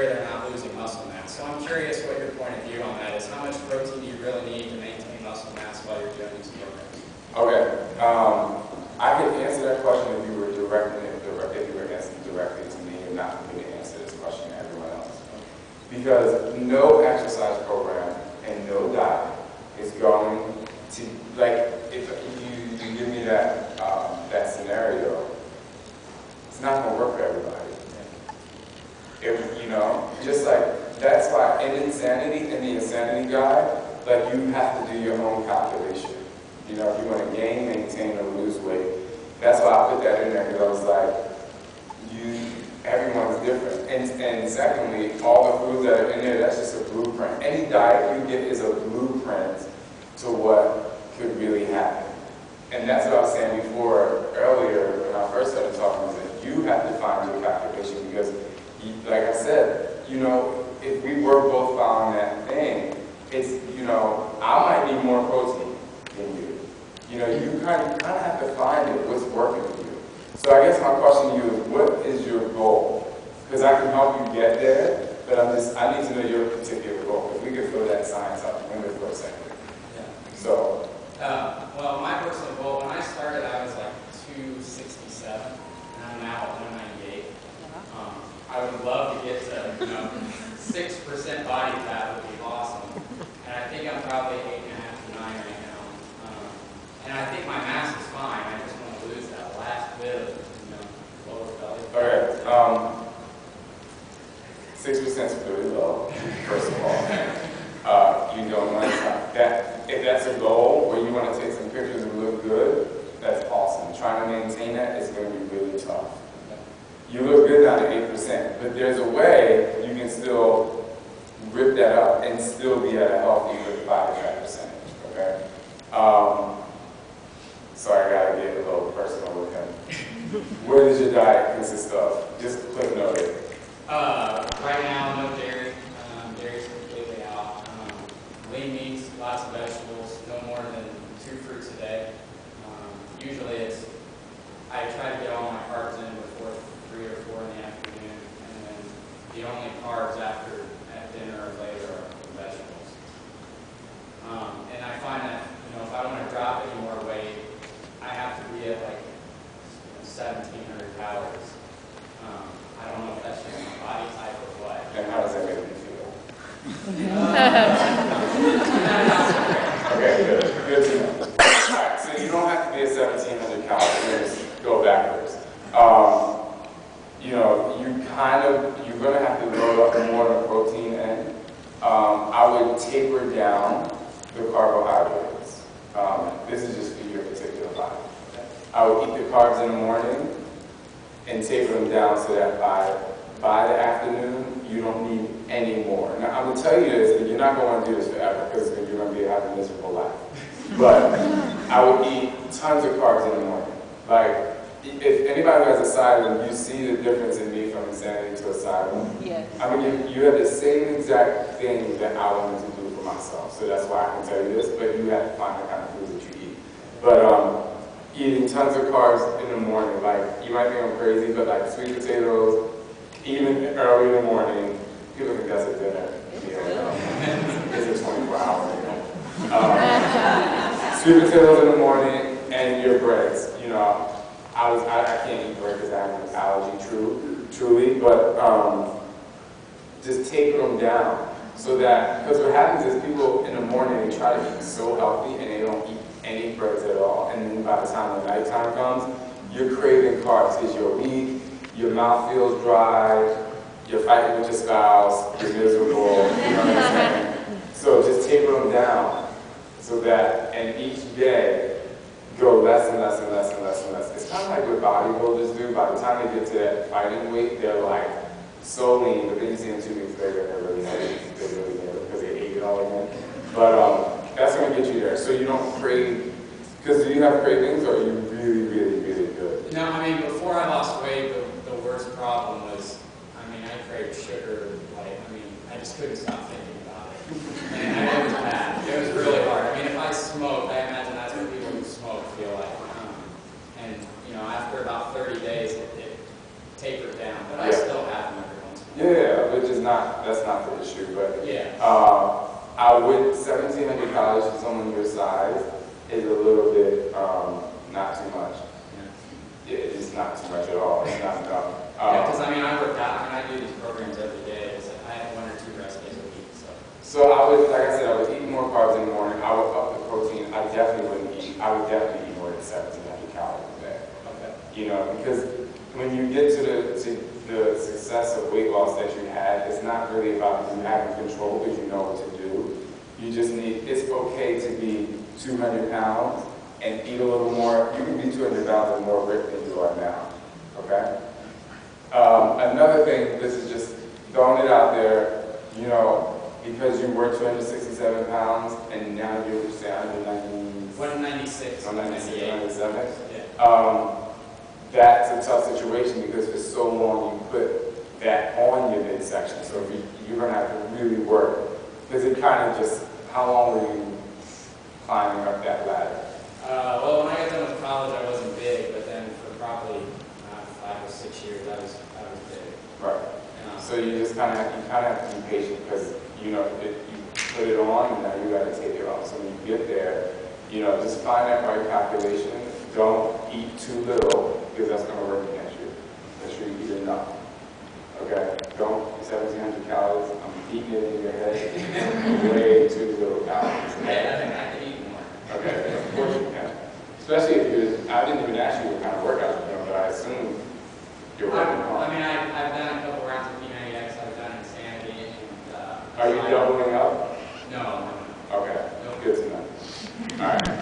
there, they're not losing muscle mass. So I'm curious what your point of view on that is. How much protein do you really need to maintain muscle mass while you're doing these programs? Okay, I can answer that question if you were directing it, if you were answering directly to me and not for me to answer this question to everyone else. Because no exercise program and no diet is going to, like, if you give me that that scenario, it's not going to work for everybody. If, you know, just like, that's why in insanity, in the insanity guide, like, you have to do your own calculation. You know, if you want to gain, maintain, or lose weight. That's why I put that in there, because I was like, everyone's different. And secondly, all the foods that are in there, that's just a blueprint. Any diet you get is a blueprint to what could really happen. And that's what I was saying before, earlier, when I first started talking, is that you have to find your calculation, because, like I said, you know, if we were both following that thing, it's, you know, I might need more protein than you. You know, you kind of have to find it, what's working for you. So I guess my question to you is, what is your goal? Because I can help you get there, but I need to know your particular goal. If we could throw that science out the window for a second. Yeah. So. Well, my personal goal, when I started, I was like 267, and I'm now at 198. I would love to get to, you know, 6% body fat would be awesome. And I think I'm probably 8.5 to 9 right now. And I think my mass is fine. I just want to lose that last bit of, you know, lower belly. All right. 6% is really low, first of all. You don't want that. If that's a goal where you want to take some pictures and look good, that's awesome. Trying to maintain that is going to be really tough. You look good down to 8%, but there's a way you can still rip that up and still be at a healthy body fat percentage. Okay. Sorry, I gotta get a little personal with him. What does your diet consist of? Just a quick note here. Right now, no dairy. Dairy's completely out. Lean meats, lots of vegetables, no more than 2 fruits a day. Usually I try to get all my carbs in before 3 or 4 in the afternoon, and then the only carbs at dinner or later are vegetables. And I find that, you know, if I want to drop any more weight, I have to be at like 1,700 calories. I don't know if that's just my body type or what. And how does that make you feel? Okay, good to know. Alright, so you don't have to be at 1,700 calories, go backwards. You know, you're going to have to load up more on the protein end. I would taper down the carbohydrates. This is just for your particular body. I would eat the carbs in the morning and taper them down so that by the afternoon, you don't need any more. Now, I'm going to tell you this, and you're not going to do this forever because you're going to have a miserable life. But I would eat tons of carbs in the morning. Like, if anybody who has asylum, you see the difference in me from insanity to asylum. Yes. I mean, you have the same exact thing that I wanted to do for myself. So that's why I can tell you this, but you have to find the kind of foods that you eat. But eating tons of carbs in the morning, like, you might think I'm crazy, but like sweet potatoes, even early in the morning, people think that's a dinner. It's a 24-hour meal. Sweet potatoes in the morning and your breads. You know, I can't eat bread because I have an allergy, truly, but just taper them down so that, because what happens is people in the morning, they try to eat so healthy and they don't eat any breads at all, and then by the time the nighttime comes, you're craving carbs because you're weak, your mouth feels dry, you're fighting with your spouse, you're miserable, you know what I'm saying? So just taper them down so that, and each day, go less and less and less and less and less. It's kind of like what bodybuilders do. By the time they get to that fighting weight, they're like so lean, but then you see them 2 weeks later, they're really heavy, they're really good because they ate it all again. But that's going to get you there. So you don't crave, because do you have cravings or are you really, really, really good? No, I mean, before I lost weight, the worst problem was, I mean, I craved sugar, like, I mean, I just couldn't stop thinking about it. And it was bad. It was really hard. I mean, if I smoked, I imagine that's what people who smoke feel like. And, you know, after about 30 days, it tapered down. But I still have them every once in a while. Yeah, which is that's not the issue, but Yeah. I would, 1,700 calories for someone your size is a little bit, not too much. Yeah, it's not too much at all. It's not enough. Yeah, because I mean, I work out and I do these programs every day. It's like I have 1 or 2 rest days a week. So I would, like I said, I would eat more carbs in the morning. I would up the protein. I would definitely eat more than 1,700 calories a day. Okay. You know, because when you get to the success of weight loss that you had, it's not really about you having control because you know what to do. You just need, it's okay to be 200 pounds and eat a little more. You can be 200 pounds and more ripped than you are now, okay? Another thing, this is just throwing it out there, you know, because you were 267 pounds and now you're, say, 196. 197? Yeah. That's a tough situation because for so long you put that on your midsection. So you're going to have to really work. Because it kind of just, how long were you climbing up that ladder? Well, when I got done with college, I wasn't big, but then for probably 5 or 6 years, I was big. Right. So you just kind of have to be patient because, you know, you put it on and now you got to take it off. So when you get there, you know, just find that right calculation. Don't eat too little because that's going to work against you. Make sure you eat enough. Okay? Don't 1,700 calories. I'm eating it in your head. Way too little calories. Okay? I think I can eat more. Okay, of course you can. Especially if I didn't even ask you what kind of workouts you're doing, but I assume you're working hard. I mean, I've done a couple rounds of P90X. I've done Insanity. And, Are you doubling up? No. Okay, No. good to know. All right.